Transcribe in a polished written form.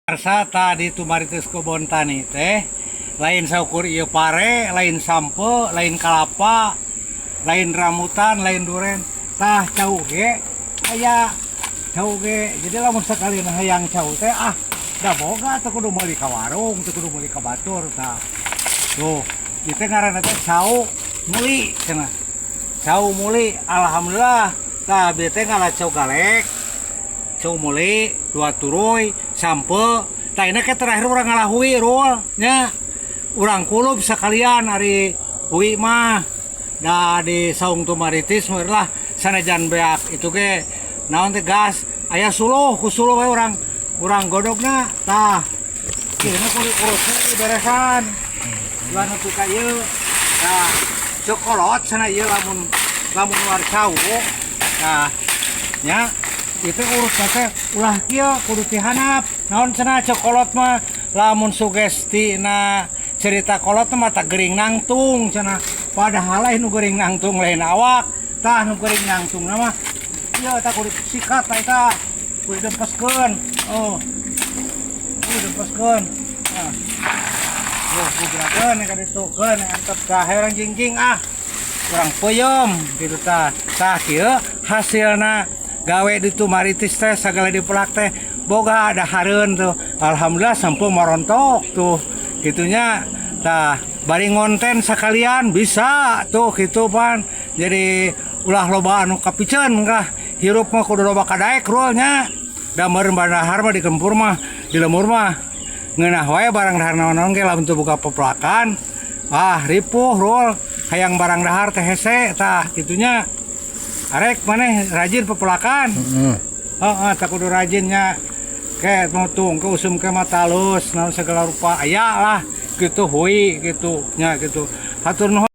Arsa tadi tumaritis kebon tani teh lain saukur ieu pare, lain sampe, lain kalapa, lain rambutan, lain duren. Tah cau ge aya cau ge. Jadi lamun sakali hayang cau teh da boga teu kudu meuli ka warung, teu kudu meuli ka batur tah. Tuh, ieu teh ngaranna teh cau muli cenah. Cau muli alhamdulillah tah bieu teh ngalah cau galek. Cau muli, dua turuy, sampe, tak ini ke terakhir orang ngalah hui rul, nya, orang kulub sekalian hari hui mah, dah di saung tumaritis lah, sanajan beak itu ke, naon teh gas, ayah suluh, kusuluh orang godogna, tah, ini kulit urusnya beresan, bulan itu kayu, tah, cokolot sana iya lamun luar cau, tah, nya. Itu urus teh ulah kieu kudu dihanap naon cenah cokolot mah lamun sugesti na cerita kolot mah tak gering nangtung cenah padahal lain nu gering nangtung lain awak tah nu gering nangtung mah ieu tah kudu sikat eta kudu dempeskeun kudu dempeskeun kugrakeun ka ditu keun antep ka herang jingjing kurang peuyeum kitu tah kieu hasilna gawe di tumaritis teh segala dipelak teh boga ada hareun tuh alhamdulillah sampai merontok tuh gitunya tah bari ngonten sekalian bisa tuh gitu pan jadi ulah loba anu kapiceun kah hirup mah kudu loba kadaek rulnya da meureun bandahar mah di gempur mah di lemur mah ngeunah wae barang dahar naon-naon ge lamun teu buka peplakan ripuh rul hayang barang dahar teh hese tah gitunya. Arek maneh rajin pepelakan. Tak kudu rajinnya. Ke motung ke usum ke mata halus naon segala rupa aya lah gitu hui gitu nya gitu. Hatur nuhun.